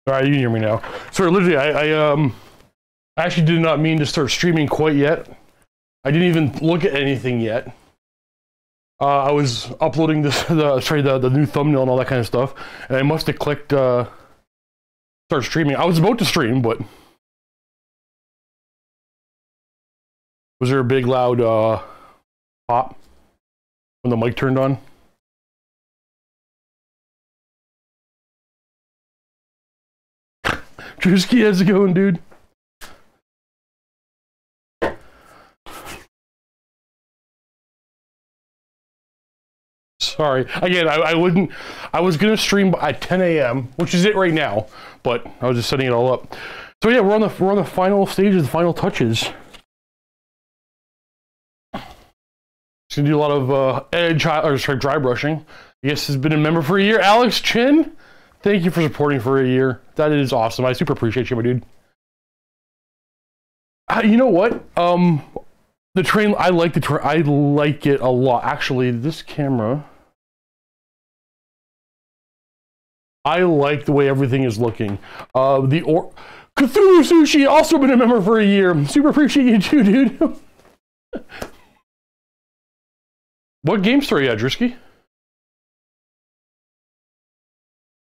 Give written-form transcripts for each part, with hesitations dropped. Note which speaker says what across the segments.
Speaker 1: All right, you can hear me now. Sorry, literally, I actually did not mean to start streaming quite yet. I didn't even look at anything yet. I was uploading the new thumbnail and all that kind of stuff, and I must have clicked start streaming. I was about to stream, but was there a big loud pop when the mic turned on? Drewski, how's it going, dude? Sorry. Again, I was gonna stream at 10 a.m., which is it right now, but I was just setting it all up. So yeah, we're on the final stages, the final touches. Just gonna do a lot of dry brushing. Yes, has been a member for a year. Alex Chin, thank you for supporting for a year. That is awesome. I super appreciate you, my dude. You know what? The train, I like the train. I like it a lot. Actually, this camera, I like the way everything is looking. Cthulhu Sushi, also been a member for a year. Super appreciate you too, dude. What game store are you at, Drewski?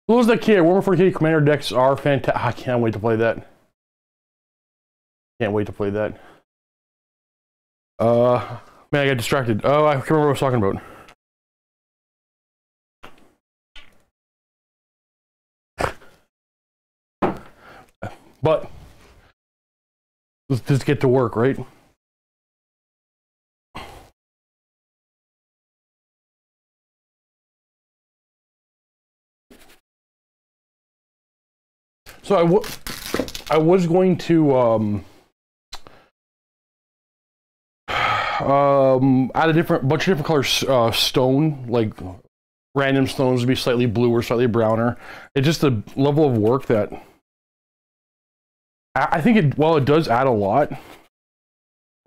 Speaker 1: Who was that kid? Warhammer 40K Commander decks are fantastic. I can't wait to play that. Can't wait to play that. Man, I got distracted. Oh, I can't remember what I was talking about. But let's just get to work, right? So I was going to add a bunch of different colors stone, like random stones would be slightly blue or slightly browner. It's just a level of work that I think while it does add a lot, I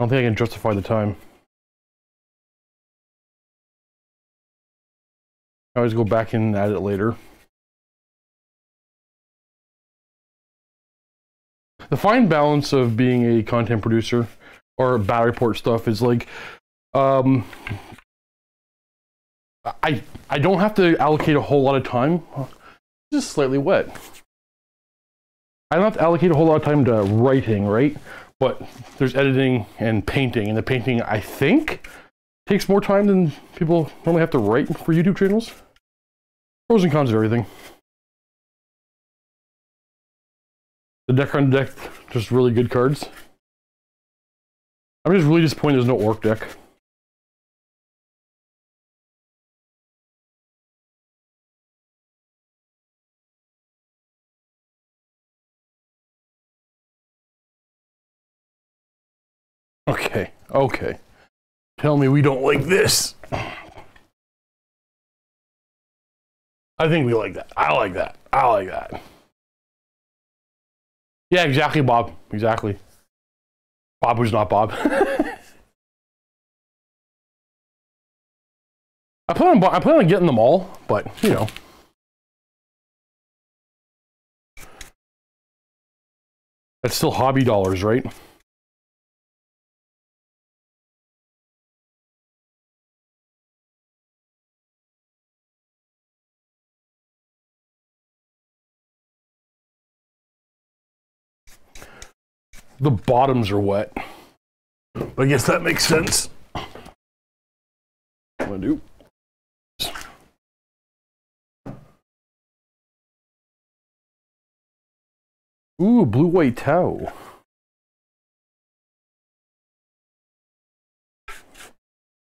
Speaker 1: don't think I can justify the time. I always go back and add it later. The fine balance of being a content producer or battle report stuff is like, I don't have to allocate a whole lot of time. It's just slightly wet. I don't have to allocate a whole lot of time to writing, right? But there's editing and painting, and the painting, I think, takes more time than people normally have to write for YouTube channels. Pros and cons of everything. The deck on deck, just really good cards. I'm just really disappointed there's no orc deck. Okay, okay. Tell me we don't like this. I think we like that. I like that. I like that. Yeah, exactly, Bob. Exactly. Bob who's not Bob. I plan on getting them all, but you know. That's still hobby dollars, right? The bottoms are wet. I guess that makes sense. What I'm gonna do. Ooh, blue-white Tau.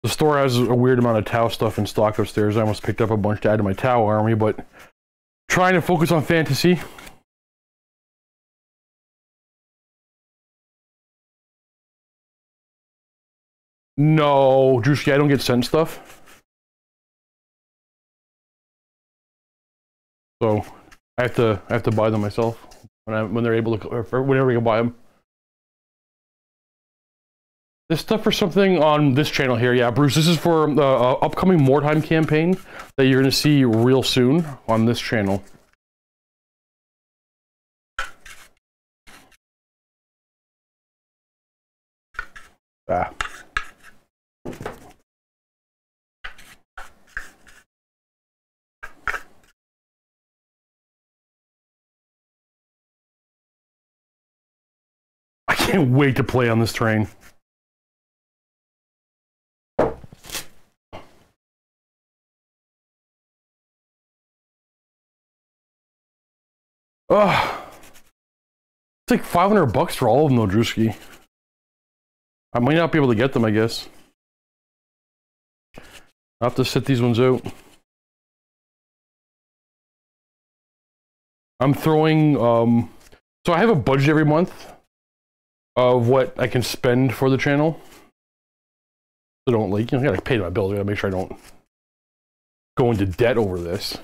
Speaker 1: The store has a weird amount of Tau stuff in stock upstairs. I almost picked up a bunch to add to my Tau army, but trying to focus on fantasy. No, Drewski, I don't get sent stuff. So I have to buy them myself when they're able to, or whenever I can buy them. This stuff for something on this channel here, yeah, Bruce. This is for the upcoming Mordheim campaign that you're going to see real soon on this channel. Ah. I can't wait to play on this train. Ugh. It's like $500 for all of them, though, Drewski. I might not be able to get them, I guess. I'll have to sit these ones out. I'm throwing, so I have a budget every month of what I can spend for the channel. So don't, like, I gotta pay my bills. I gotta make sure I don't go into debt over this.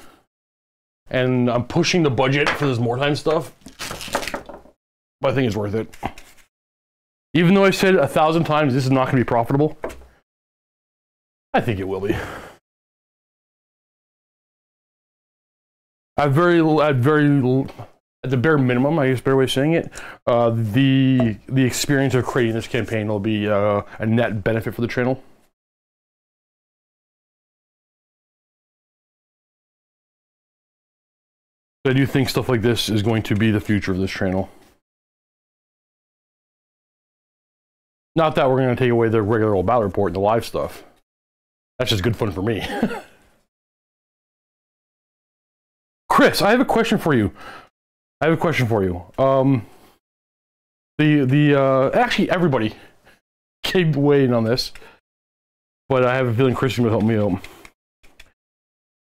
Speaker 1: And I'm pushing the budget for this Mordheim stuff. But I think it's worth it. Even though I said 1,000 times this is not gonna be profitable, I think it will be. At the bare minimum, I guess, better way of saying it, the experience of creating this campaign will be a net benefit for the channel. I do think stuff like this is going to be the future of this channel. Not that we're going to take away the regular old battle report and the live stuff. That's just good fun for me. Chris, I have a question for you. Actually, everybody came weighing on this, but I have a feeling Chris will help me out.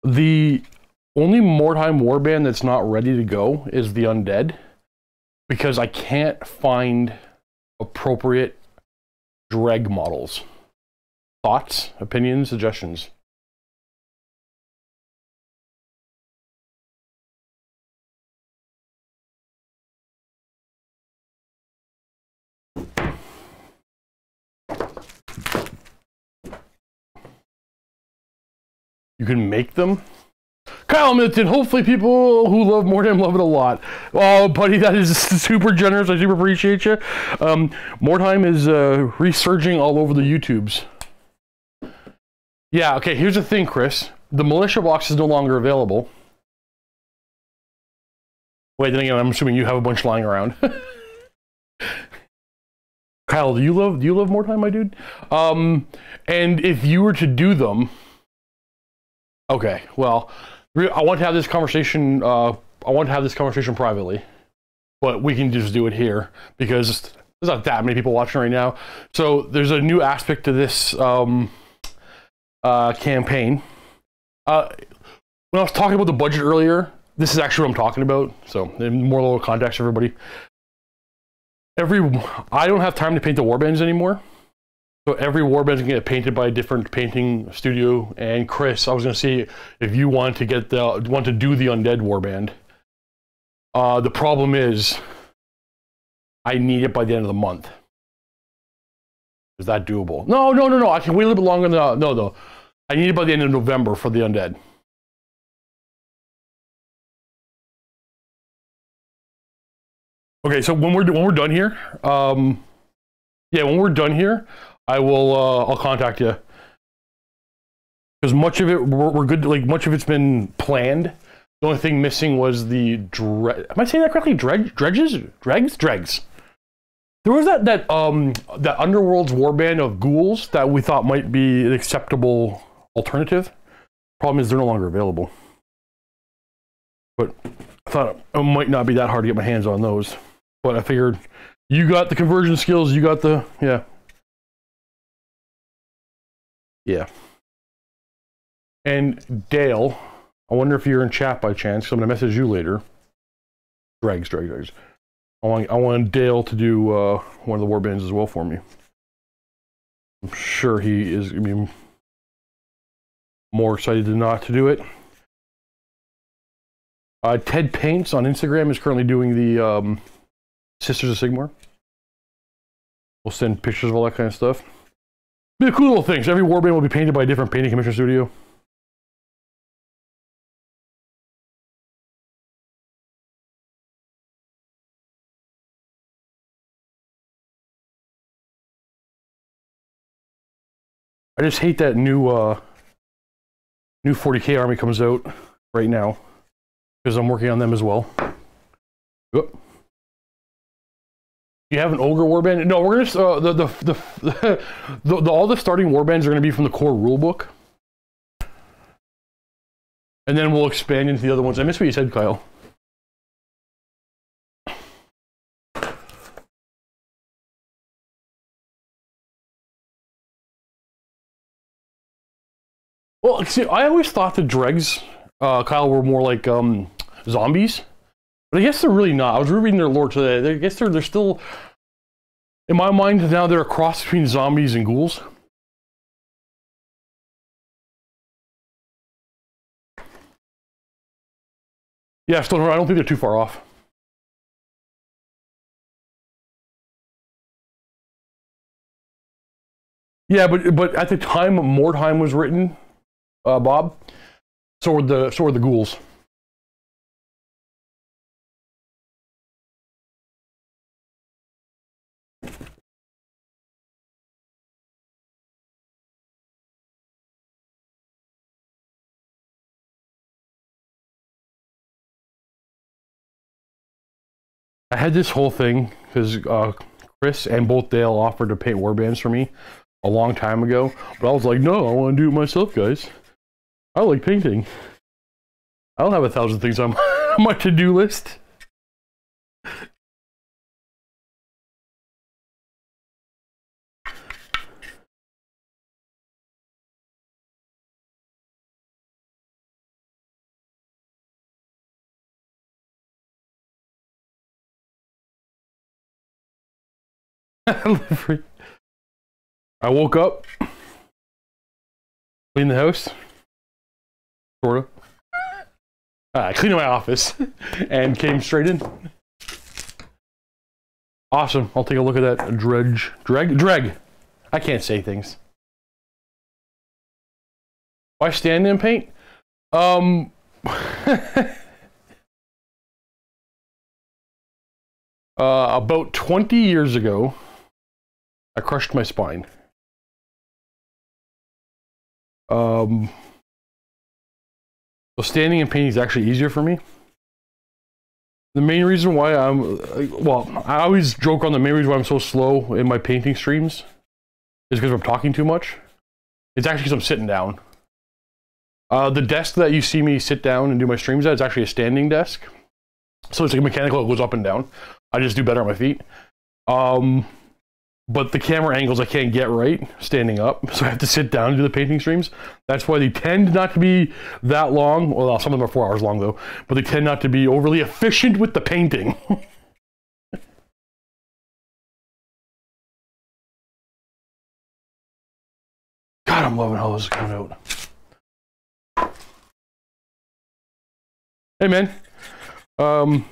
Speaker 1: The only Mordheim warband that's not ready to go is the Undead, because I can't find appropriate dreg models. Thoughts, opinions, suggestions? You can make them? Kyle Milton, hopefully people who love Mordheim love it a lot. Oh, buddy, that is super generous. I super appreciate you. Mordheim is resurging all over the YouTubes. Yeah, okay, here's the thing, Chris. The militia box is no longer available. Wait, then again, I'm assuming you have a bunch lying around. Kyle, do you love Mordheim, my dude? And if you were to do them, okay, well, I want to have this conversation. I want to have this conversation privately, but we can just do it here because there's not that many people watching right now. So there's a new aspect to this campaign. When I was talking about the budget earlier, this is actually what I'm talking about. So in more little context, everybody. I don't have time to paint the warbands anymore. So every warband's gonna get painted by a different painting studio. And Chris, I was gonna see if you want to do the Undead warband. The problem is, I need it by the end of the month. Is that doable? No. I can wait a little bit longer than no. I need it by the end of November for the Undead. Okay, so when we're done here, yeah, when we're done here, I will I'll contact you because much of it we're good. Like much of it's been planned. The only thing missing was the am I saying that correctly? Dregs. There was that Underworld's warband of ghouls that we thought might be an acceptable alternative. Problem is they're no longer available. But I thought it might not be that hard to get my hands on those. But I figured you got the conversion skills, you got the yeah. And Dale, I wonder if you're in chat by chance, because I'm gonna message you later. Dregs. I want Dale to do one of the warbands as well for me. I'm sure he is gonna be more excited than not to do it. Ted Paints on Instagram is currently doing the Sisters of Sigmar. We'll send pictures of all that kind of stuff. Be a cool little thing. So every warband will be painted by a different painting commission studio. I just hate that new 40K army comes out right now because I'm working on them as well. Yep. You have an ogre warband? No, we're just all the starting warbands are going to be from the core rulebook, and then we'll expand into the other ones. I missed what you said, Kyle. Well, see, I always thought the dregs, Kyle, were more like zombies. But I guess they're really not. I was reading their lore today. I guess they're still, in my mind, now they're a cross between zombies and ghouls. Yeah, still, I don't think they're too far off. Yeah, but at the time Mordheim was written, Bob, so were the ghouls. I had this whole thing because Chris and both Dale offered to paint warbands for me a long time ago, but I was like, no, I want to do it myself, guys. I like painting. I don't have 1,000 things on my to-do list. I woke up, cleaned the house, sorta. I cleaned my office and came straight in. Awesome. I'll take a look at that dreg. I can't say things. Why stand in paint? About 20 years ago, I crushed my spine. So standing and painting is actually easier for me. The main reason why well, I always joke on the main reason why I'm so slow in my painting streams is because I'm talking too much. It's actually because I'm sitting down. The desk that you see me sit down and do my streams at is actually a standing desk. So it's like mechanical, it goes up and down. I just do better on my feet. But the camera angles I can't get right standing up, so I have to sit down and do the painting streams. That's why they tend not to be that long. Well, some of them are 4 hours long though, but they tend not to be overly efficient with the painting. God, I'm loving how this is coming out. Hey man, when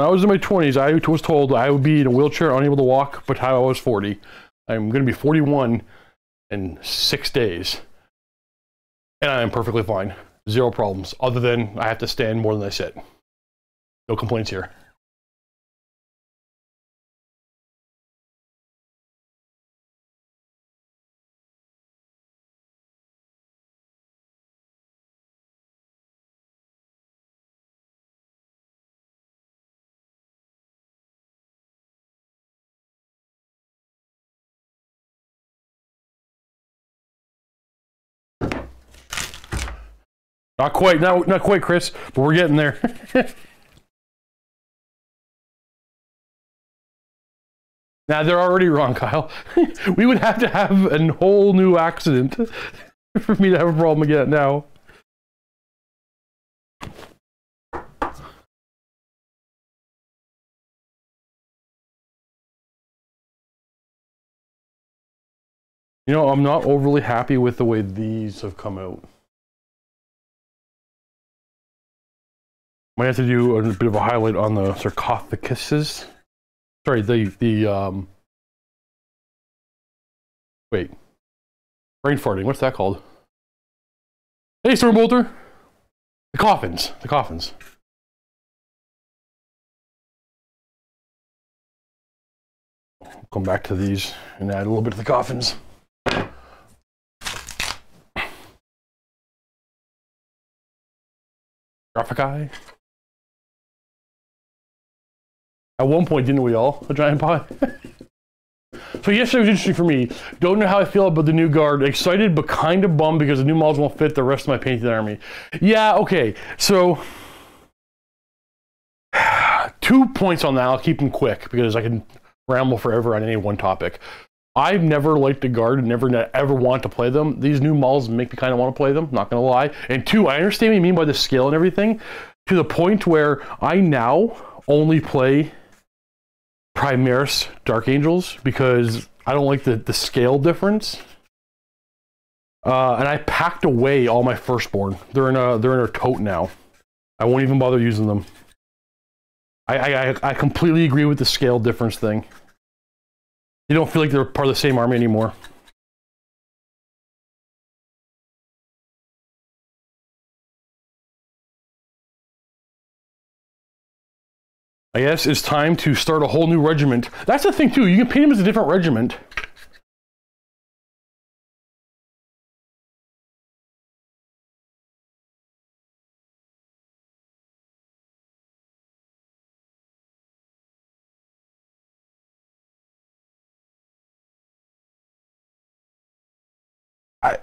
Speaker 1: I was in my 20s, I was told I would be in a wheelchair, unable to walk, but I was 40. I'm going to be 41 in 6 days. And I am perfectly fine. Zero problems, other than I have to stand more than I sit. No complaints here. Not quite, not quite, Chris, but we're getting there. Nah, they're already wrong, Kyle. We would have to have a whole new accident for me to have a problem again now. You know, I'm not overly happy with the way these have come out. Might have to do a bit of a highlight on the sarcophaguses. Sorry, wait. Brain farting, what's that called? Hey, Stormbolter! The coffins, the coffins. Come back to these and add a little bit of the coffins. Graphic eye. At one point, didn't we all? A giant pie. So yesterday was interesting for me. Don't know how I feel about the new guard. Excited, but kind of bummed because the new models won't fit the rest of my painted army. Yeah, okay. So 2 points on that. I'll keep them quick because I can ramble forever on any one topic. I've never liked the guard and never ever want to play them. These new models make me kind of want to play them, not gonna lie. And 2, I understand what you mean by the scale and everything, to the point where I now only play Primaris Dark Angels because I don't like the scale difference. And I packed away all my firstborn. They're in a tote now. I won't even bother using them. I completely agree with the scale difference thing. You don't feel like they're part of the same army anymore. I guess it's time to start a whole new regiment. That's the thing too, you can paint them as a different regiment.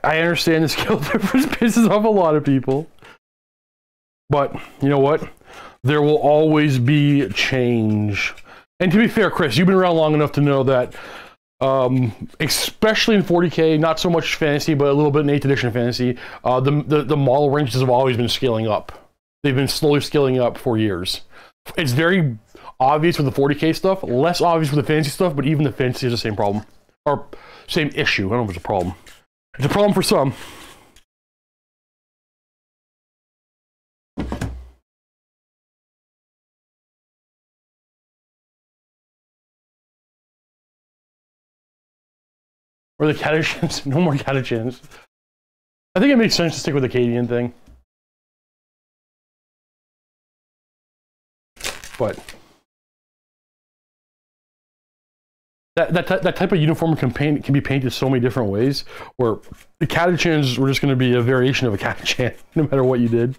Speaker 1: I understand the skill difference pisses off a lot of people. But, you know what? There will always be change. And to be fair, Chris, you've been around long enough to know that, especially in 40K, not so much fantasy, but a little bit in 8th edition fantasy, the model ranges have always been scaling up. They've been slowly scaling up for years. It's very obvious with the 40K stuff, less obvious with the fantasy stuff, but even the fantasy has the same problem. Or same issue. I don't know if it's a problem. It's a problem for some. Or the catechins. No more catechins. I think it makes sense to stick with the Acadian thing. But that type of uniform can be painted so many different ways, where the catechins were just going to be a variation of a catechin, no matter what you did.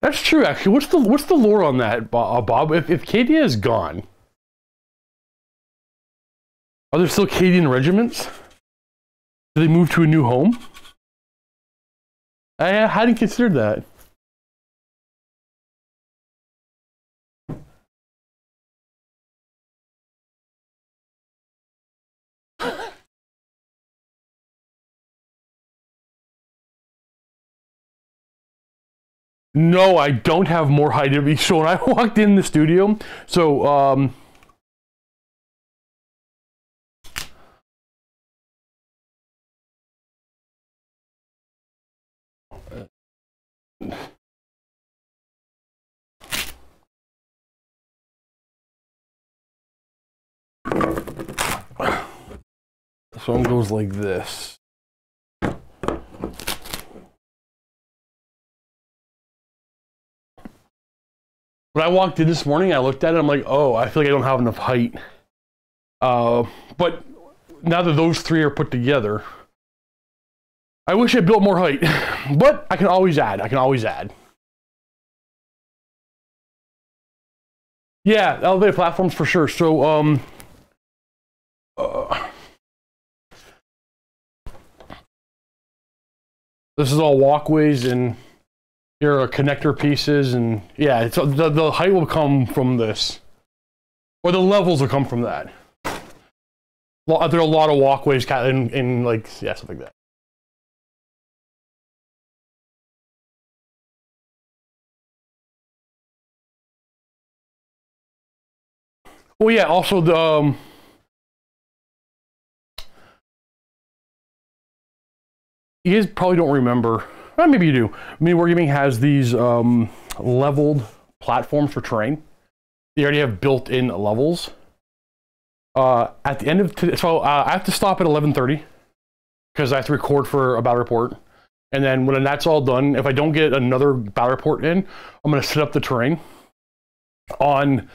Speaker 1: That's true, actually. What's the lore on that, Bob? If Acadia is gone, are there still Acadian regiments? Do they move to a new home? I hadn't considered that. No, I don't have more high div. So when I walked in the studio, so one goes like this. When I walked in this morning, I looked at it, I'm like, oh, I feel like I don't have enough height. But now that those three are put together, I wish I built more height. But I can always add. I can always add. Yeah, elevated platforms for sure. So, this is all walkways, and here are connector pieces, and yeah, it's, the height will come from this. Or the levels will come from that. There are a lot of walkways in like, yeah, something like that. Well, yeah. Also, the you guys probably don't remember. Maybe you do. Mini Wargaming has these leveled platforms for terrain. They already have built-in levels. At the end of today, so I have to stop at 11:30 because I have to record for a battle report. And then when that's all done, if I don't get another battle report in, I'm going to set up the terrain on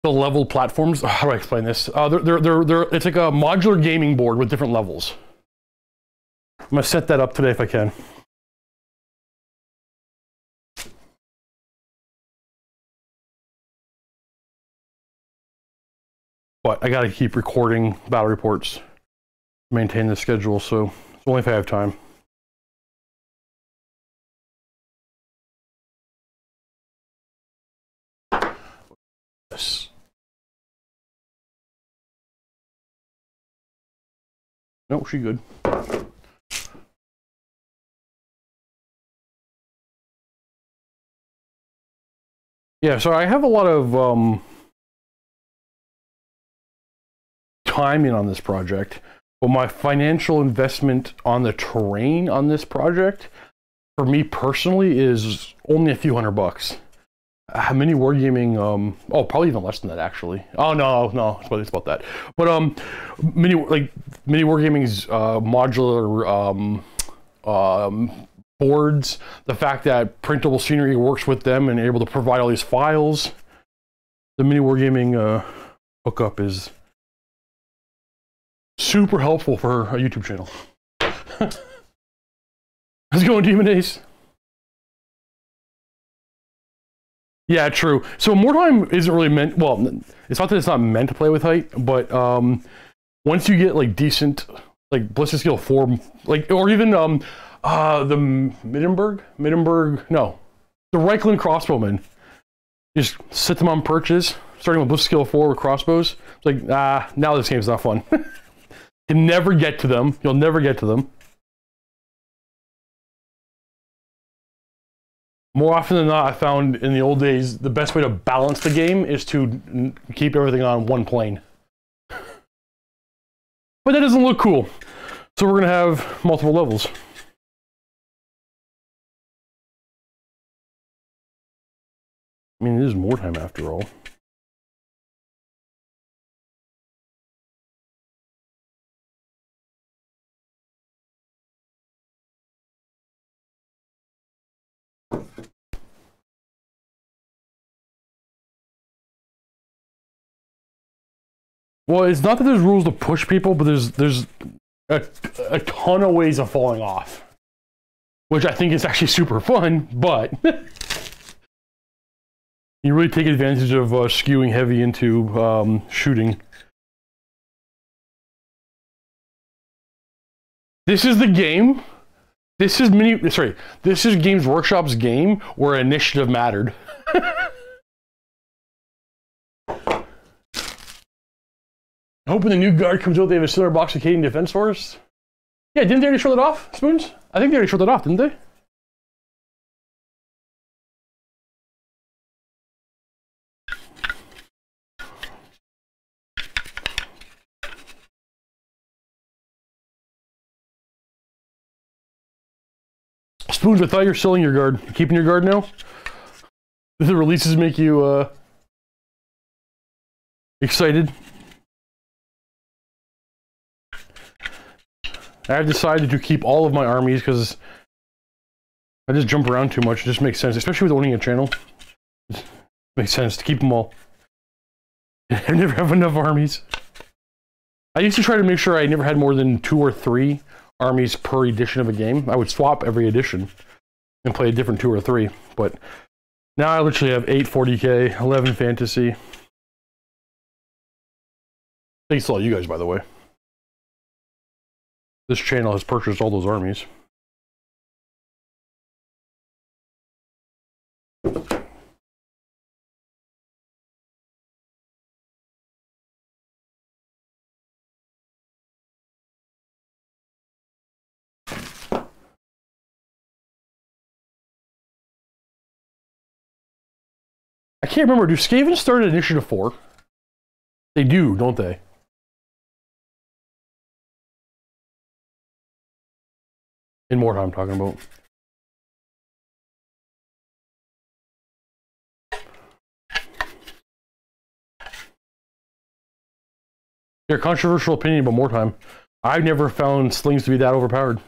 Speaker 1: the leveled platforms. How do I explain this? It's like a modular gaming board with different levels. I'm going to set that up today if I can. But I got to keep recording battle reports, maintain the schedule, so it's only if I have time. Yes. No, she good. Yeah, so I have a lot of time in on this project, but my financial investment on the terrain on this project, for me personally, is only a few $100. Mini Wargaming, oh, probably even less than that actually. Oh no, it's about that. But Mini Wargaming's modular boards, the fact that printable scenery works with them and able to provide all these files, the Mini Wargaming hookup is super helpful for a YouTube channel. How's it going, Demon Ace? Yeah, true. So Mordheim isn't really meant, well, it's not that it's not meant to play with height, but once you get like decent, like Ballistic Skill 4, like, or even the Middenberg, no, the Reichland crossbowmen, just sit them on perches, starting with Ballistic Skill 4 with crossbows. It's like, now this game's not fun. You can never get to them. You'll never get to them. More often than not, I found in the old days, the best way to balance the game is to keep everything on one plane. But that doesn't look cool. So we're going to have multiple levels. I mean, it is Mordheim after all. Well, it's not that there's rules to push people, but there's a ton of ways of falling off, which I think is actually super fun, but you really take advantage of skewing heavy into shooting. This is the game. This is This is Games Workshop's game where initiative mattered. Hoping the new guard comes out, they have a similar box of Canadian Defense Force. Yeah, didn't they already show that off, Spoons? I think they already showed that off, didn't they? Spoons, I thought you were selling your guard. You keeping your guard now? Do the releases make you excited? I've decided to keep all of my armies because I just jump around too much. It just makes sense, especially with owning a channel. It makes sense to keep them all. I never have enough armies. I used to try to make sure I never had more than 2 or 3 armies per edition of a game. I would swap every edition and play a different 2 or 3. But now I literally have 8 40k, 11 fantasy. Thanks to all you guys, by the way. This channel has purchased all those armies. I can't remember, do Skaven start at Initiative 4? They do, don't they? In Mordheim, I'm talking about. Your controversial opinion about Mordheim. I've never found slings to be that overpowered.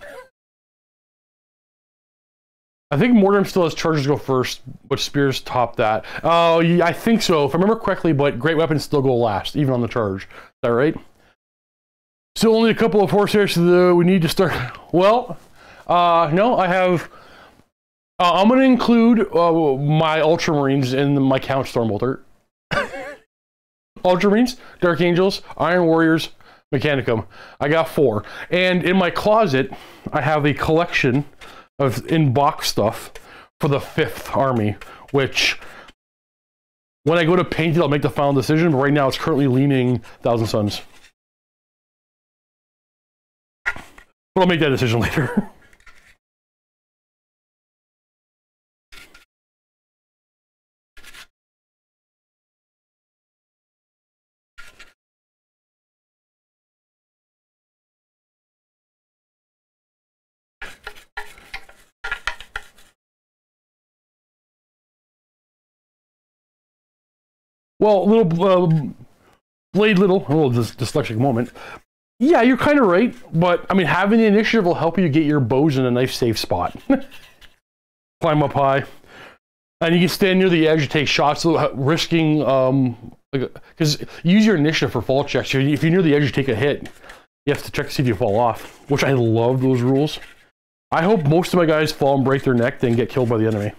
Speaker 1: I think Mordheim still has charges go first, but spears top that. Oh, yeah, I think so, if I remember correctly, but great weapons still go last, even on the charge. Is that right? Still only a couple of horse areas we need to start. Well, no, I have... I'm going to include my Ultramarines in my Count Stormbolter. Ultramarines, Dark Angels, Iron Warriors, Mechanicum. I got 4. And in my closet, I have a collection of in-box stuff for the 5th army, which when I go to paint it, I'll make the final decision, but right now it's currently leaning Thousand Suns. But I'll make that decision later. Well, a little a little dyslexic moment. Yeah, you're kind of right, but I mean, having the initiative will help you get your bows in a nice safe spot. Climb up high, and you can stand near the edge to take shots, risking because you use your initiative for fall checks. If you're near the edge, you take a hit. You have to check to see if you fall off, which I love those rules. I hope most of my guys fall and break their neck, then get killed by the enemy.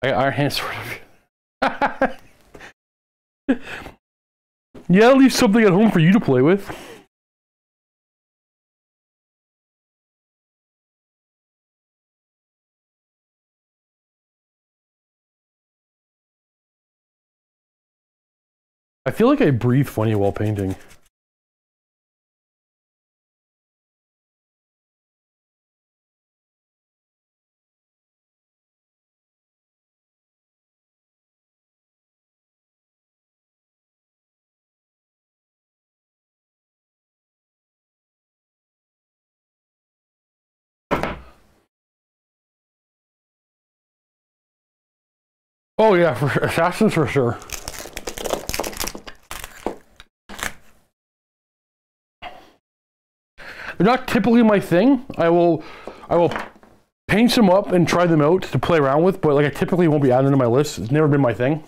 Speaker 1: I got Iron Hand Sword. Yeah, I'll leave something at home for you to play with. I feel like I breathe funny while painting. Oh yeah, for assassins for sure. They're not typically my thing. I will paint them up and try them out to play around with, but like I typically won't be adding them to my list. It's never been my thing.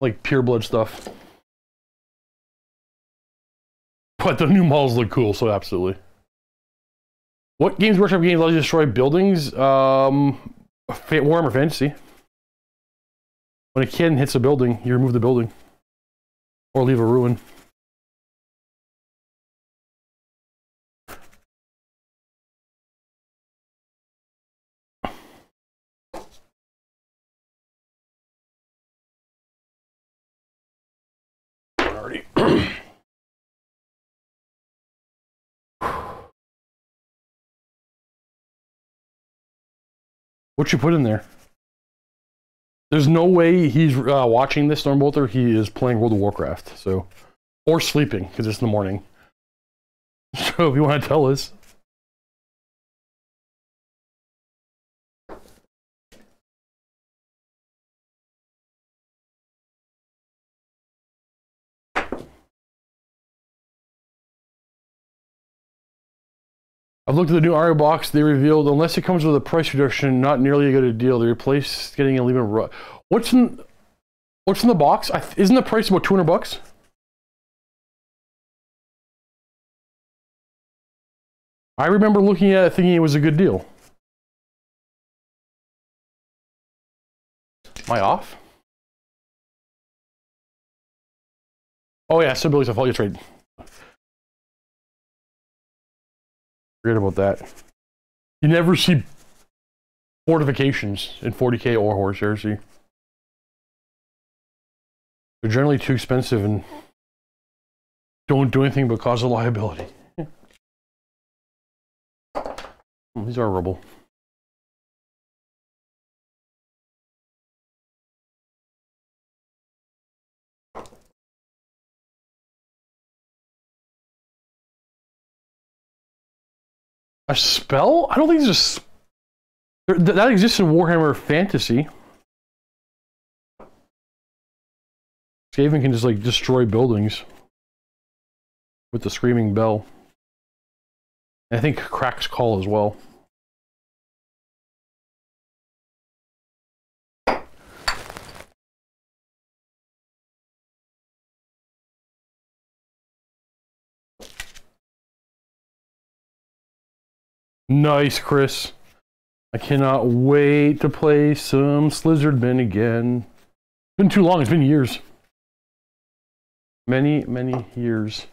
Speaker 1: Like pure blood stuff. But the new models look cool, so absolutely. What Games Workshop games allow you to destroy buildings? Warhammer Fantasy. When a cannon hits a building, you remove the building. Or leave a ruin. Already. What you put in there? There's no way he's watching this Stormbolter. He is playing World of Warcraft, so, or sleeping because it's in the morning. So if you want to tell us. I've looked at the new Aria box. They revealed, unless it comes with a price reduction, not nearly a good deal. They replaced getting a leave. What's in the box? Isn't the price about $200? I remember looking at it thinking it was a good deal. Am I off? Oh yeah, Sibyll's a fault. That's right. Forget about that. You never see fortifications in 40k or Horse Heresy. They're generally too expensive and don't do anything but cause a liability. These are rubble. A spell? I don't think there's a... That exists in Warhammer Fantasy. Skaven can just, like, destroy buildings with the Screaming Bell. And I think Crack's Call as well. Nice, Chris. I cannot wait to play some Slizzardman again. It's been too long. It's been years. Many, many years.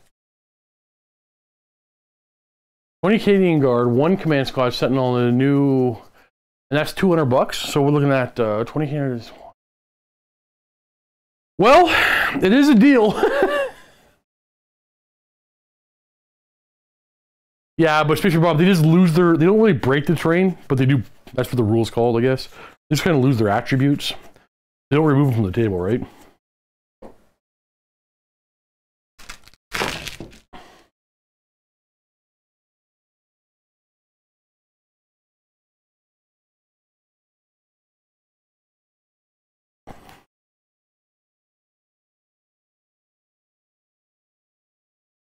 Speaker 1: 20 Canadian Guard, 1 Command Squad Sentinel, and a new... And that's $200. So we're looking at 20 Canadian... Well, it is a deal. Yeah, but especially Bob, they just lose their... They don't really break the terrain, but they do... That's what the rule's called, I guess. They just kind of lose their attributes. They don't remove them from the table, right?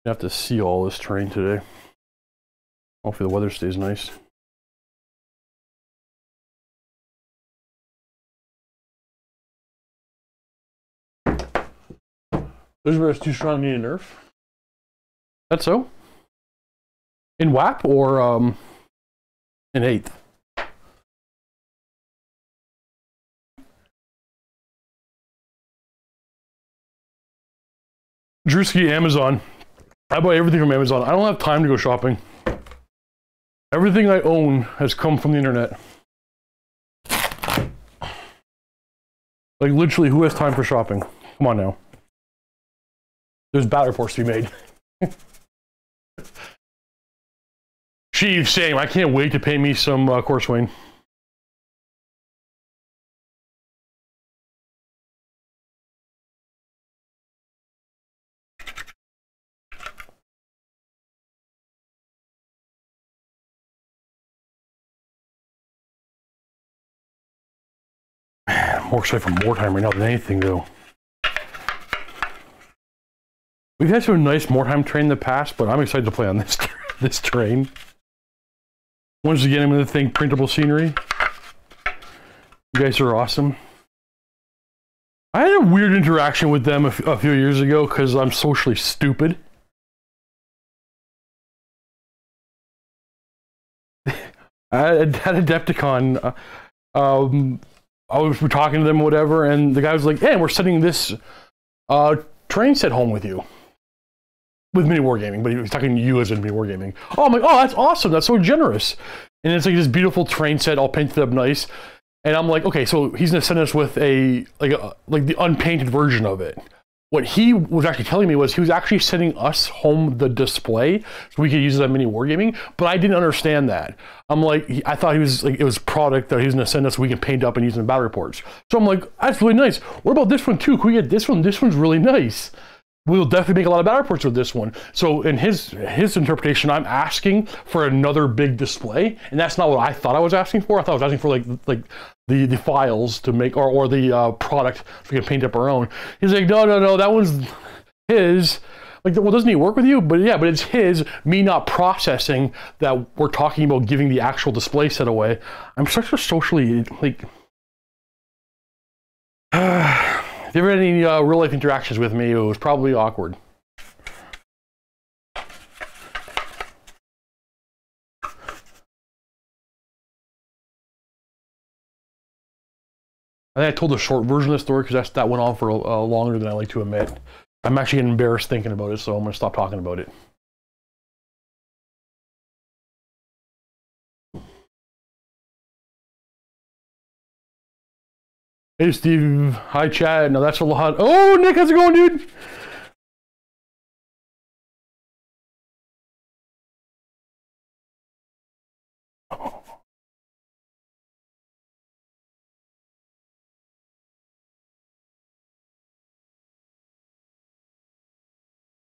Speaker 1: I have to see all this terrain today. Hopefully the weather stays nice. Elizabeth's too strong, need a nerf. That's so? In WAP or in 8th? Drewski, Amazon. I buy everything from Amazon. I don't have time to go shopping. Everything I own has come from the internet. Like, literally, who has time for shopping? Come on now. There's battle reports to be made. Sheev, same. I can't wait to pay me some Course Wayne. I'm more excited for Mordheim right now than anything, though. We've had some nice Mordheim terrain in the past, but I'm excited to play on this this terrain. Once again, I'm going to think printable scenery. You guys are awesome. I had a weird interaction with them a few years ago because I'm socially stupid. At Adepticon, I was talking to them, whatever, and the guy was like, "Hey, we're sending this train set home with you." With mini wargaming, but he was talking to you as in mini wargaming. Oh, I'm like, oh, that's awesome. That's so generous. And it's like this beautiful train set, all painted up nice. And I'm like, okay, so he's gonna send us with like the unpainted version of it. What he was actually telling me was he was actually sending us home the display so we could use it on mini wargaming, but I didn't understand that. I'm like, I thought he was like, it was product that he was gonna send us so we can paint up and use in battle reports. So I'm like, that's really nice. What about this one too? Can we get this one? This one's really nice. We'll definitely make a lot of battle reports with this one. So in his interpretation, I'm asking for another big display, and that's not what I thought I was asking for. I thought I was asking for like the files to make or the product so we can paint up our own. He's like, no, that one's his. Like, well, doesn't he work with you? But yeah, but it's his. Me not processing that we're talking about giving the actual display set away. I'm such a socially like. If you ever had any real life interactions with me, it was probably awkward. I think I told the short version of the story because that went on for longer than I like to admit. I'm actually getting embarrassed thinking about it, so I'm going to stop talking about it. Hey, Steve. Hi, chat. No, that's a lot. Oh, Nick, how's it going, dude?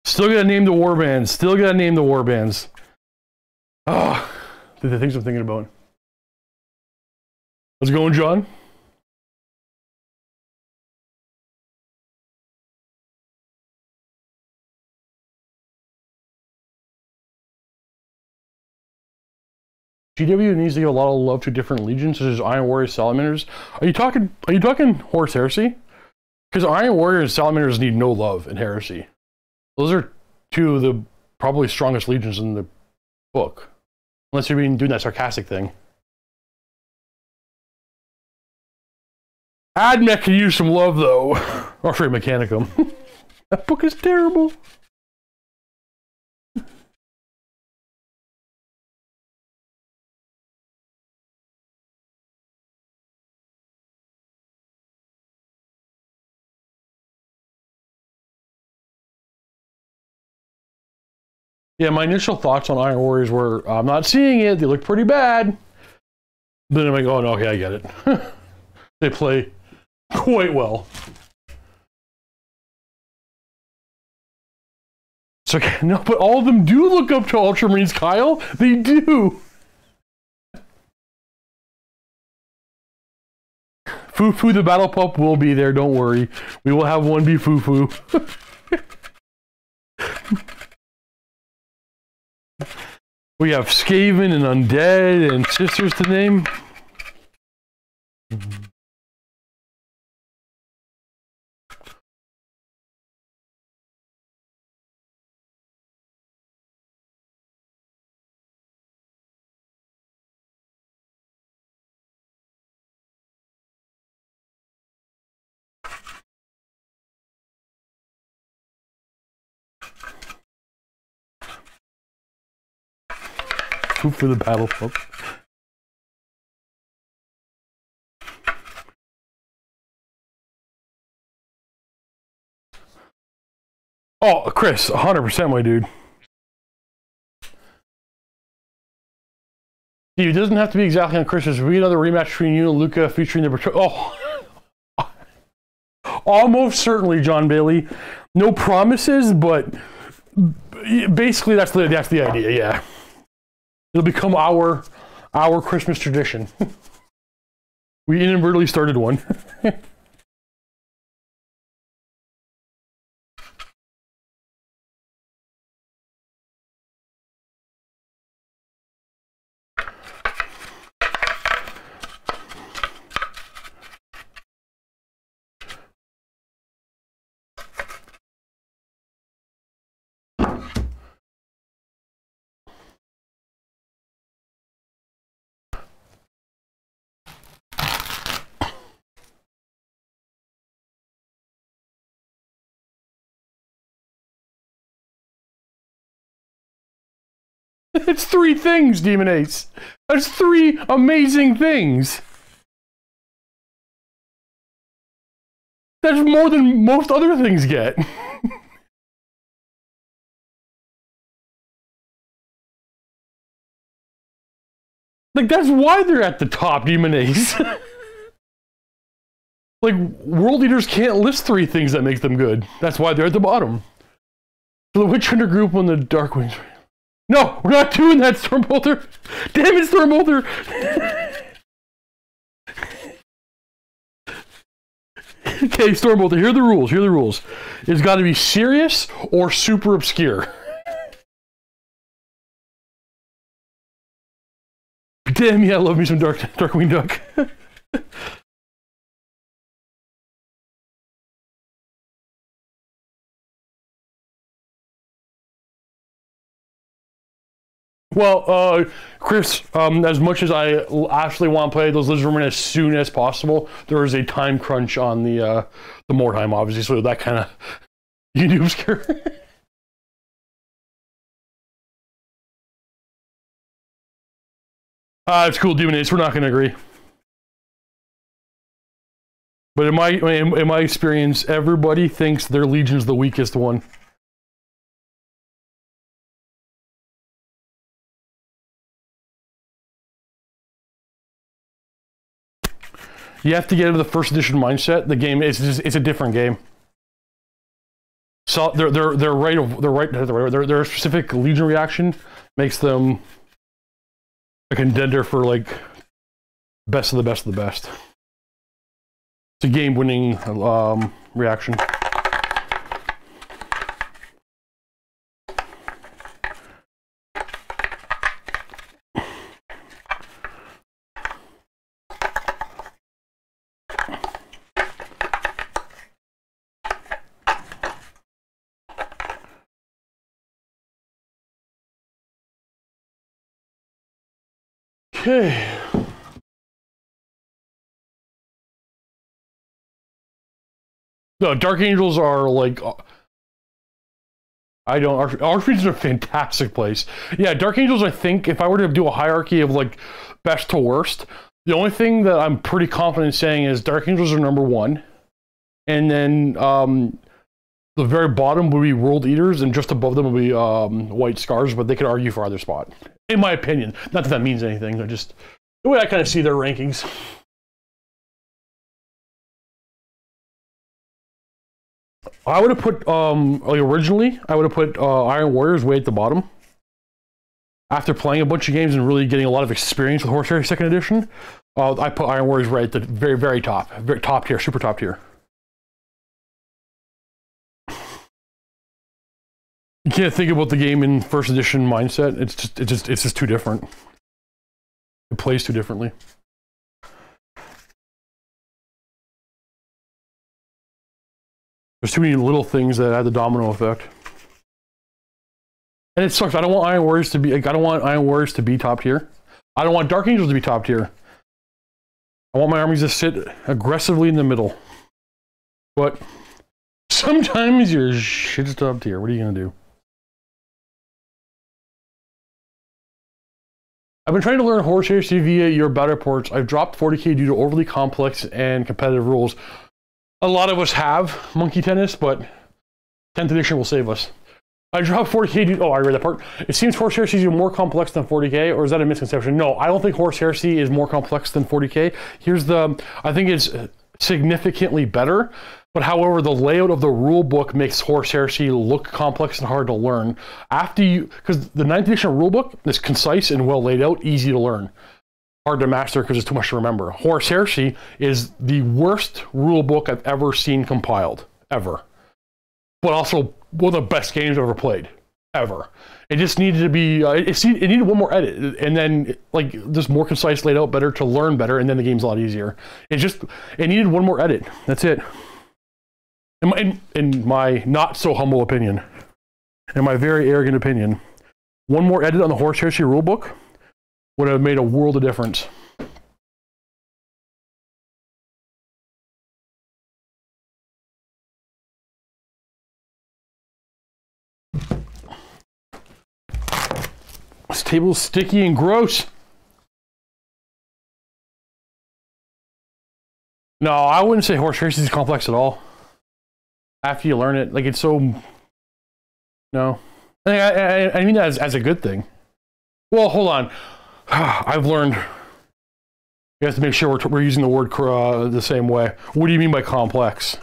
Speaker 1: Still gotta name the war bands. Still gotta name the war bands. Ah, the things I'm thinking about. How's it going, John? GW needs to give a lot of love to different legions, such as Iron Warriors, Salamanders. Are you talking Horus Heresy? Because Iron Warriors and Salamanders need no love in Heresy. Those are two of the probably strongest legions in the book. Unless you're doing that sarcastic thing. Admech can use some love, though. Or sorry, Mechanicum. That book is terrible. Yeah, my initial thoughts on Iron Warriors were, I'm not seeing it, they look pretty bad. Then I'm like, oh, no, okay, I get it. They play quite well. So, no, but all of them do look up to Ultramarines, Kyle. They do. Foo-Foo the Battle Pup will be there, don't worry. We will have one be Foo-Foo. We have Skaven and Undead and Sisters to name. For the Battle Pup. Oh, Chris, 100%, my dude. It doesn't have to be exactly on Christmas. We get another rematch between you and Luca featuring the... Oh! Almost certainly, John Bailey. No promises, but basically that's the idea, yeah. It'll become our Christmas tradition. We inadvertently started one. It's 3 things, Demon Ace. That's 3 amazing things. That's more than most other things get. Like, that's why they're at the top, Demon Ace. Like, world leaders can't list 3 things that makes them good. That's why they're at the bottom. So the Witch Hunter group on the Dark Wings. No, we're not doing that, Stormbolter. Damn it, Stormbolter. Okay, Stormbolter, here are the rules. Here are the rules. It's got to be serious or super obscure. Damn, yeah, I love me some Darkwing Duck. Well, Chris, as much as I actually want to play those Lizardmen as soon as possible, there is a time crunch on the Mordheim, obviously, so that kind of you do obscure. It's cool, Demon Ace. We're not going to agree. But in my experience, everybody thinks their Legion's the weakest one. You have to get into the first edition mindset. The game is it's a different game. So their specific Legion reaction makes them a contender for like best of the best of the best. It's a game-winning reaction. Okay. No, Dark Angels are like... Archfiend's a fantastic place. Yeah, Dark Angels, I think, if I were to do a hierarchy of like best to worst, the only thing that I'm pretty confident saying is Dark Angels are number one. And then the very bottom would be World Eaters, and just above them would be White Scars, but they could argue for either spot. In my opinion. Not that that means anything, I just... The way I kind of see their rankings. I would have put, like originally, I would have put Iron Warriors way at the bottom. After playing a bunch of games and really getting a lot of experience with Horsehair 2nd Edition, I put Iron Warriors right at the very, very top. Very top tier, super top tier. You can't think about the game in 1st edition mindset. It's just too different. It plays too differently. There's too many little things that add the domino effect. And it sucks. I don't want Iron Warriors to be like, I don't want Iron Warriors to be top tier. I don't want Dark Angels to be top tier. I want my armies to sit aggressively in the middle. But sometimes your shit's top tier. What are you gonna do? I've been trying to learn Horsehair via your battle reports. I've dropped 40k due to overly complex and competitive rules. A lot of us have Monkey Tennis, but 10th edition will save us. I dropped 40k due... Oh, I read that part. It seems Horsehair is more complex than 40k, or is that a misconception? No, I don't think Horsehair is more complex than 40k. Here's the... I think it's significantly better, but however, the layout of the rule book makes Horsehair look complex and hard to learn. After you... Because the 9th edition rule book is concise and well laid out, easy to learn. Hard to master because it's too much to remember. Horsehair is the worst rule book I've ever seen compiled. Ever. But also one of the best games I've ever played. Ever. It just needed to be... it needed one more edit. And then, like, just more concise laid out, better to learn better, and then the game's a lot easier. It needed one more edit. That's it. In my not so humble opinion. In my very arrogant opinion. One more edit on the Horsehair rulebook would have made a world of difference. This table's sticky and gross. No, I wouldn't say Horsehair is complex at all. After you learn it, like it's so... No. I mean that as a good thing. Well, hold on. I've learned... You have to make sure we're using the word the same way. What do you mean by complex?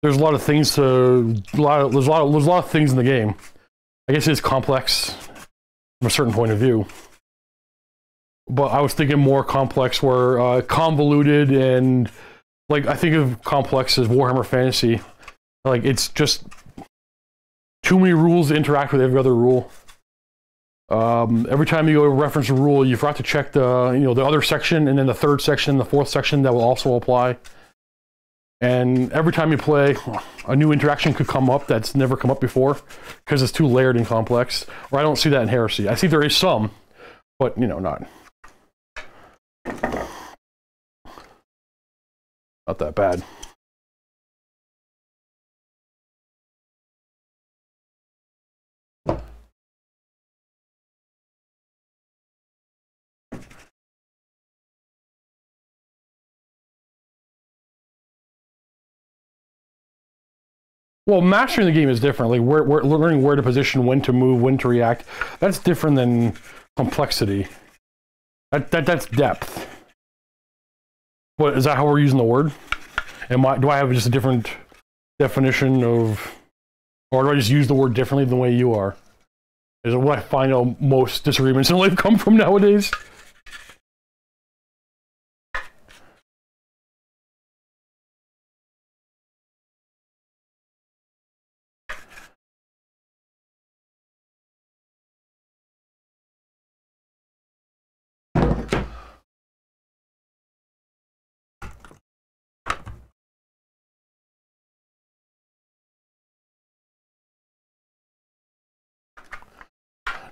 Speaker 1: There's a lot of things to... There's a lot of things in the game. I guess it's complex from a certain point of view. But I was thinking more complex where convoluted and... Like, I think of complex as Warhammer Fantasy. Like, it's just too many rules to interact with every other rule. Every time you go to reference a rule, you forgot to check the, the other section, and then the third section, the fourth section that will also apply. And every time you play, a new interaction could come up that's never come up before, because it's too layered and complex. Or I don't see that in Heresy. I see there is some, but, not that bad. Well, mastering the game is different. Like we're learning where to position, when to move, when to react. That's different than complexity. That's depth. What is that? How we're using the word? Do I have just a different definition of, or do I just use the word differently than the way you are? Is what I find out most disagreements in life come from nowadays.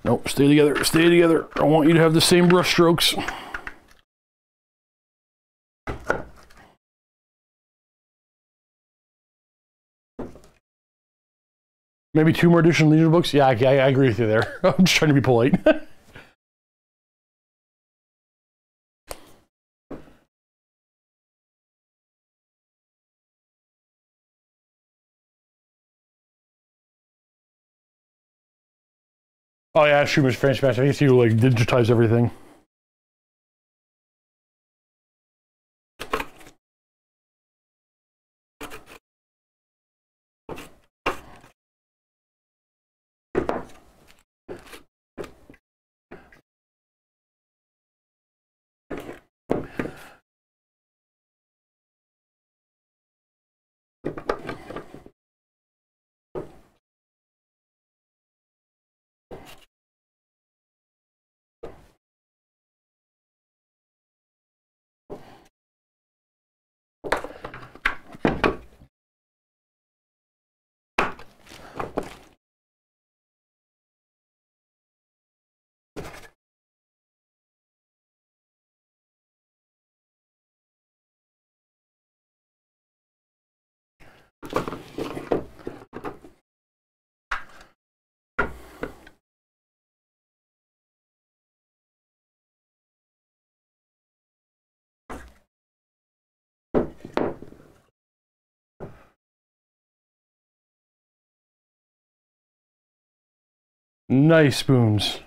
Speaker 1: Nope, stay together, stay together. I want you to have the same brush strokes. Maybe 2 more edition Legion books? Yeah, I agree with you there. I'm just trying to be polite. Oh yeah, Schumer's French match. I guess you like digitize everything. Nice spoons.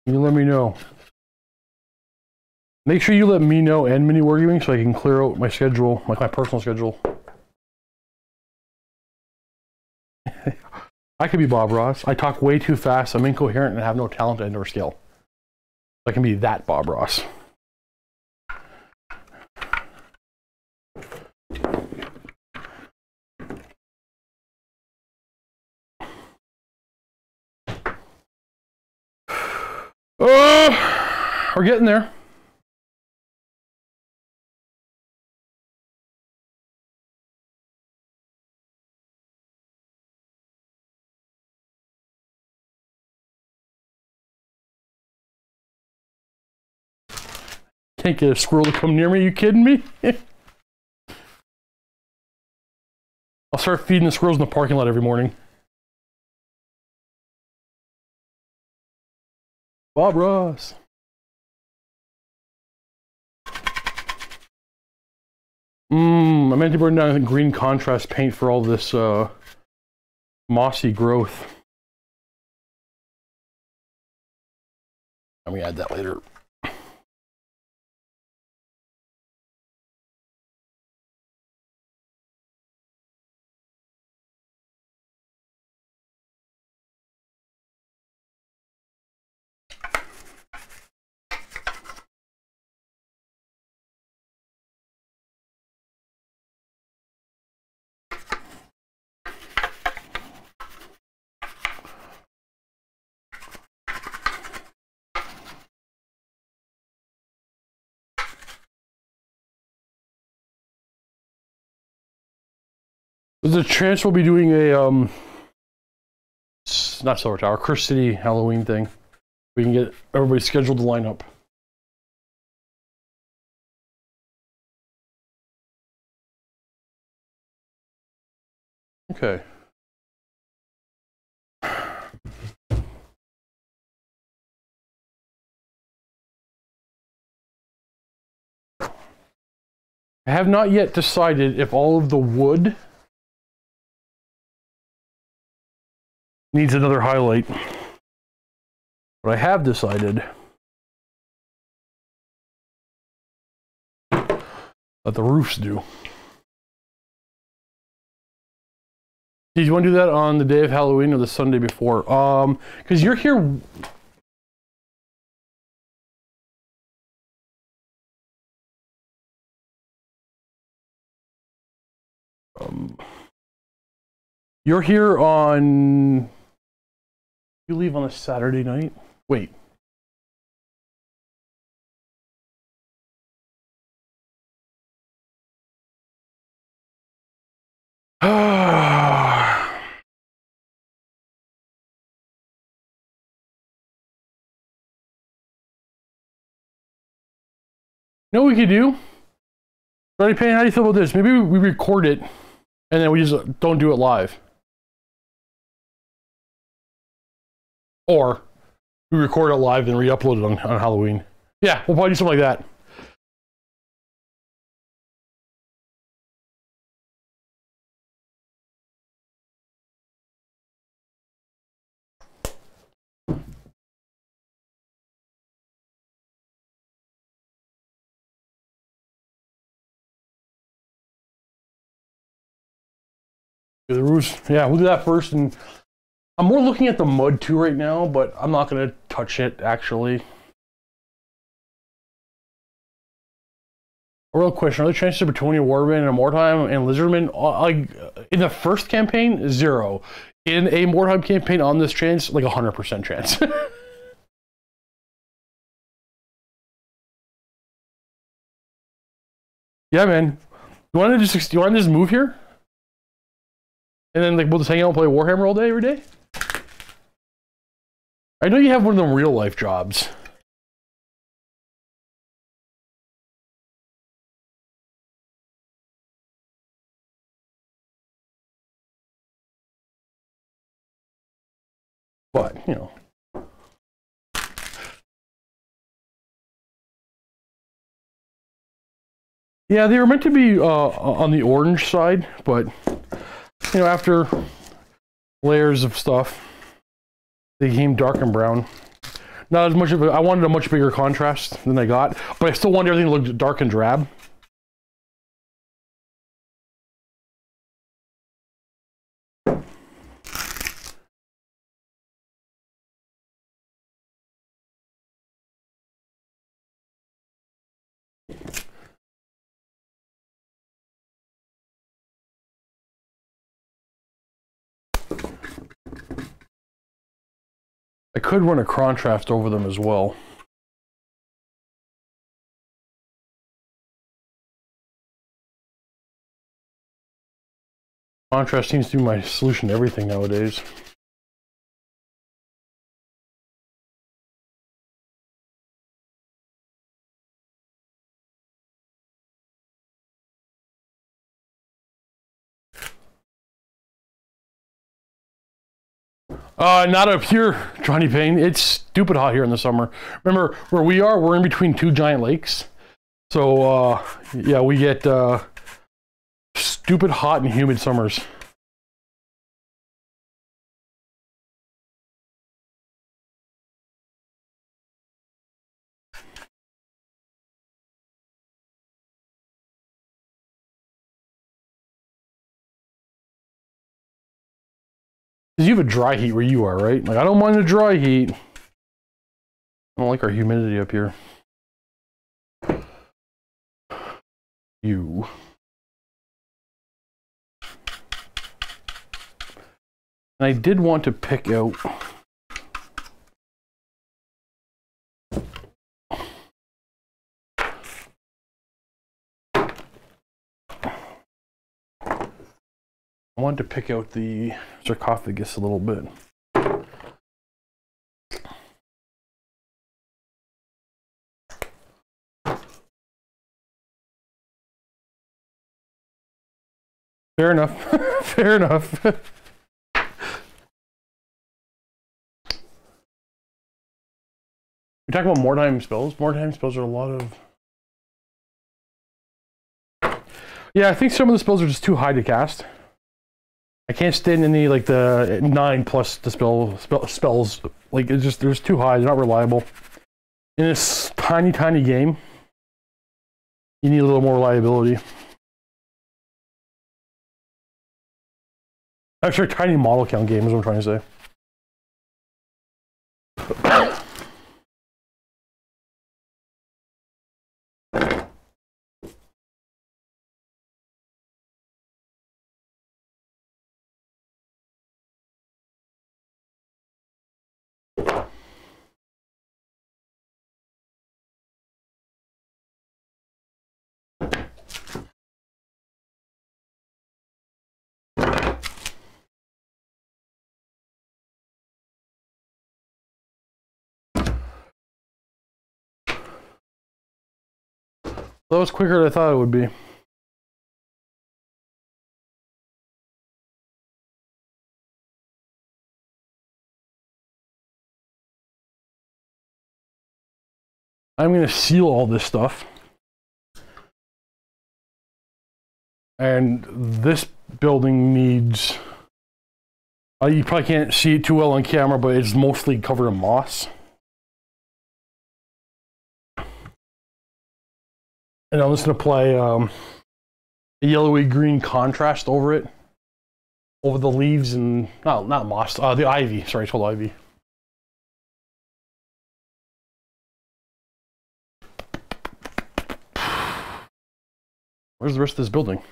Speaker 1: You let me know. Make sure you let me know and Mini Wargaming so I can clear out my schedule, like my personal schedule. I could be Bob Ross. I talk way too fast, I'm incoherent, and have no talent and or skill. I can be that Bob Ross. We're getting there. Can't get a squirrel to come near me, you kidding me? I'll start feeding the squirrels in the parking lot every morning. Bob Ross. I meant to burn down the green contrast paint for all this mossy growth. Let me add that later. The Trance will be doing a not Silver Tower, Curse City Halloween thing. We can get everybody scheduled to line up. Okay. I have not yet decided if all of the wood needs another highlight. But I have decided that the roofs do. Did you want to do that on the day of Halloween or the Sunday before? Because you're here. You're here on. You leave on a Saturday night? Wait. You know what we could do? Johnny Payne, how do you feel about this? Maybe we record it and then we just don't do it live. Or we record it live and re-upload it on Halloween. Yeah, we'll probably do something like that. The roofs, yeah, we'll do that first. And I'm more looking at the mud too right now, but I'm not going to touch it actually. A real question, are there chances of Betonia, Warband, and Mordheim and Lizardman? Like, in the first campaign, 0. In a Mordheim campaign on this chance, like 100% chance. Yeah, man. You want to just move here? And then like we'll just hang out and play Warhammer all day, every day? I know you have one of them real life jobs. But, you know. Yeah, they were meant to be on the orange side, but, you know, after layers of stuff, they became dark and brown. Not as much of a, I wanted a much bigger contrast than I got, but I still wanted everything to look dark and drab. I could run a contrast over them as well. Contrast seems to be my solution to everything nowadays. Not up here, Johnny Payne. It's stupid hot here in the summer. Remember, where we are, we're in between 2 giant lakes. So, yeah, we get stupid hot and humid summers. You have a dry heat where you are, right? Like, I don't mind the dry heat. I don't like our humidity up here. You. And I did want to pick out... I wanted to pick out the sarcophagus a little bit. Fair enough. Fair enough. We talk about Mordheim spells. Mordheim spells are a lot of... Yeah, I think some of the spells are just too high to cast. I can't stand any like the 9+ dispel spells. Like it's just there's too high. They're not reliable. In this tiny game, you need a little more reliability. Actually, a tiny model count game is what I'm trying to say. That was quicker than I thought it would be. I'm going to seal all this stuff. And this building needs... you probably can't see it too well on camera, but it's mostly covered in moss. And I'm just going to apply a yellowy-green contrast over it. Over the leaves and... not moss, the ivy. Sorry, it's called ivy. Where's the rest of this building?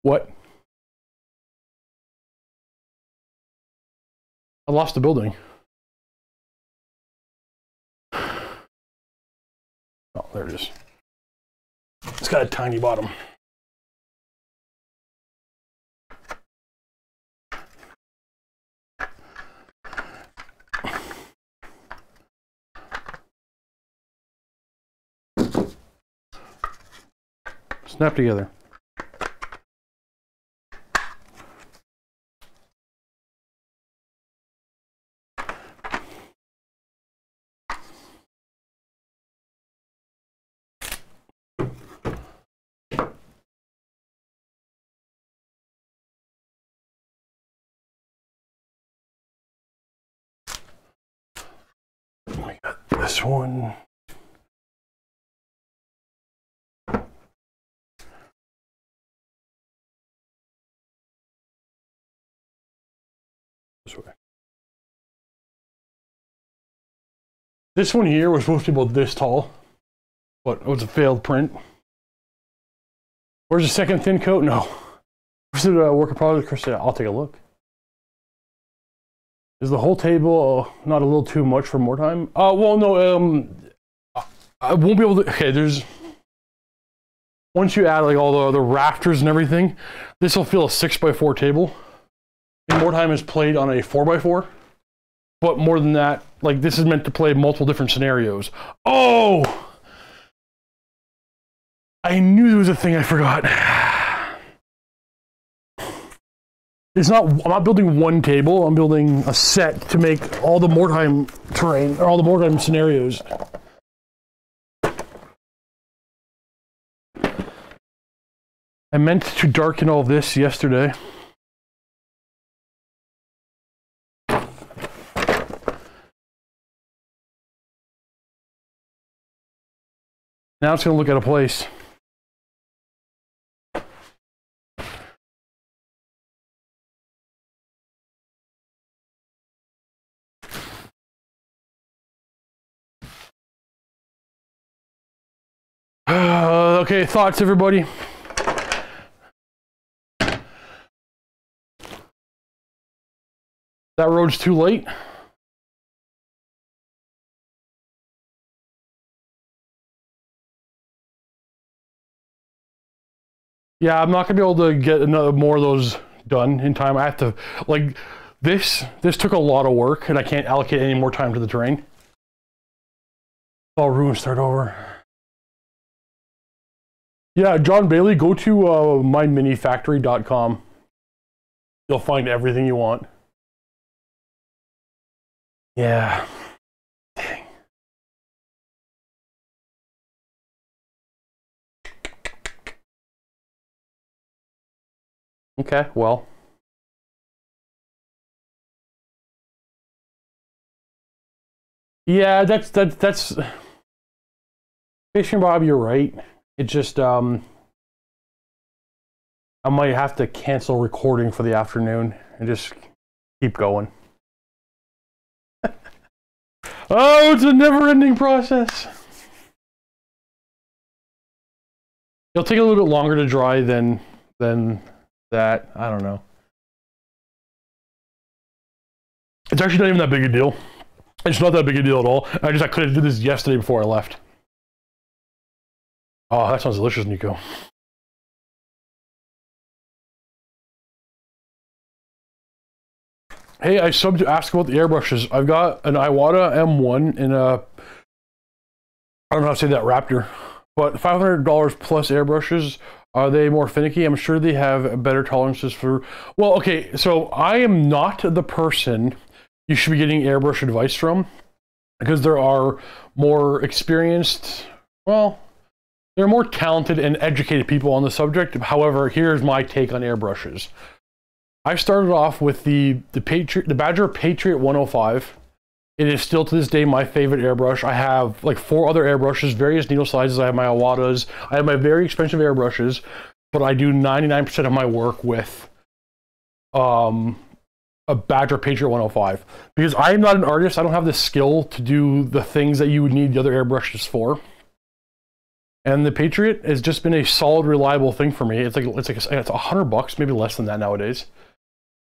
Speaker 1: What? I lost the building. Oh, there it is. It's got a tiny bottom. Snap together. I got this one. This way. This one here was supposed to be about this tall, but it was a failed print. Where's the second thin coat? No. Where's the work in progress? Chris, I'll take a look. Is the whole table not a little too much for Mordheim? Well, no, I won't be able to, okay, there's, once you add like all the rafters and everything, this will feel a 6x4 table. And Mordheim is played on a 4x4, but more than that, like this is meant to play multiple different scenarios. Oh! I knew there was a thing I forgot. It's not, I'm not building one table, I'm building a set to make all the Mordheim terrain, or all the Mordheim scenarios. I meant to darken all this yesterday. Now it's going to look at a place. Okay, thoughts, everybody? That road's too late. Yeah, I'm not gonna be able to get more of those done in time. I have to, like, this took a lot of work, and I can't allocate any more time to the terrain. All ruined, start over. Yeah, John Bailey, go to myminifactory.com. You'll find everything you want. Yeah. Dang. Okay, well. Yeah, that's Fishing Bob, you're right. It just I might have to cancel recording for the afternoon and just keep going. Oh, it's a never-ending process. It'll take a little bit longer to dry than that. I don't know. It's actually not even that big a deal. It's not that big a deal at all. I could have did this yesterday before I left. Oh, that sounds delicious, Nico. Hey, I subbed to ask about the airbrushes. I've got an Iwata M1 in a, I don't know how to say that, Raptor, but $500 plus airbrushes. Are they more finicky? I'm sure they have better tolerances for, well, okay, so I am not the person you should be getting airbrush advice from, because there are more experienced, well, there are more talented and educated people on the subject. However, here's my take on airbrushes. I started off with the Badger Patriot 105. It is still to this day my favorite airbrush. I have like 4 other airbrushes, various needle sizes. I have my Iwatas. I have my very expensive airbrushes, but I do 99% of my work with a Badger Patriot 105. Because I am not an artist. I don't have the skill to do the things that you would need the other airbrushes for. And the Patriot has just been a solid, reliable thing for me. It's $100, maybe less than that nowadays.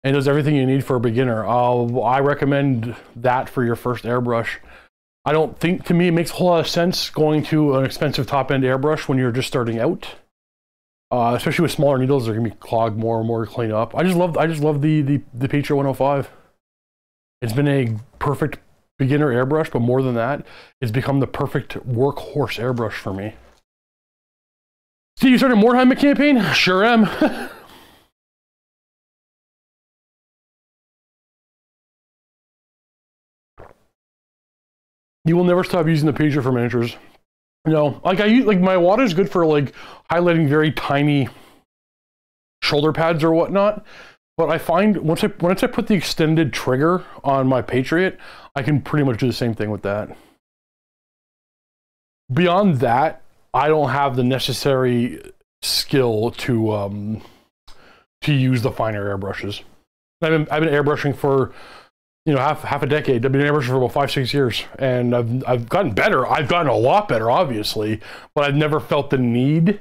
Speaker 1: And it does everything you need for a beginner. I recommend that for your first airbrush. I don't think, to me, it makes a whole lot of sense going to an expensive top-end airbrush when you're just starting out. Especially with smaller needles, they're gonna be clogged more and more to clean up. I just love the Patriot 105. It's been a perfect beginner airbrush, but more than that, it's become the perfect workhorse airbrush for me. Steve, you started a Mordheim campaign? Sure am. You will never stop using the pager for miniatures. No, like I use, like my water is good for like highlighting very tiny shoulder pads or whatnot. But I find once I put the extended trigger on my Patriot, I can pretty much do the same thing with that. Beyond that, I don't have the necessary skill to use the finer airbrushes. I've been airbrushing for, you know, half a decade. I've been airbrushing for about 5-6 years, and I've gotten better. I've gotten a lot better, obviously, but I've never felt the need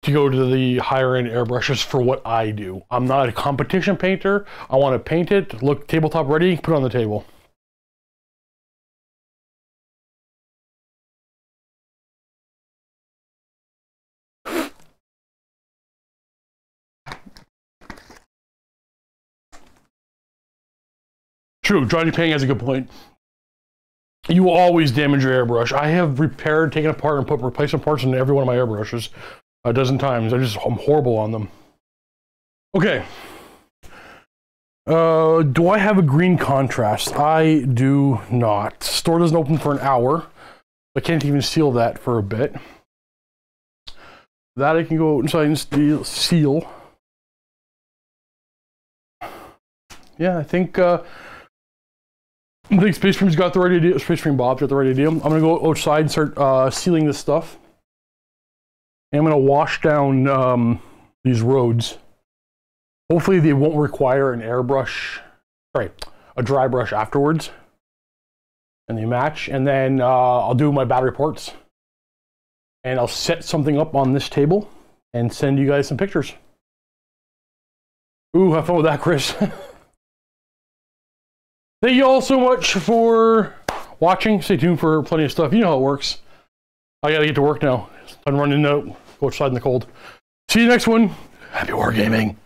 Speaker 1: to go to the higher end airbrushes for what I do. I'm not a competition painter. I want to paint it, look tabletop ready, put it on the table. True, Johnny Pang has a good point. You will always damage your airbrush. I have repaired, taken apart, and put replacement parts in every one of my airbrushes a dozen times. I'm horrible on them. Okay. Do I have a green contrast? I do not. Store doesn't open for an hour. I can't even seal that for a bit. That I can go inside and seal. Yeah, I think Space Cream's got the right idea. Space Cream Bob's got the right idea. I'm gonna go outside and start sealing this stuff. And I'm gonna wash down these roads. Hopefully they won't require an airbrush, sorry, a dry brush afterwards. And they match. And then I'll do my battery ports. And I'll set something up on this table and send you guys some pictures. Ooh, have fun with that, Chris. Thank you all so much for watching. Stay tuned for plenty of stuff. You know how it works. I gotta get to work now. I'm running out. Go outside in the cold. See you next one. Happy wargaming.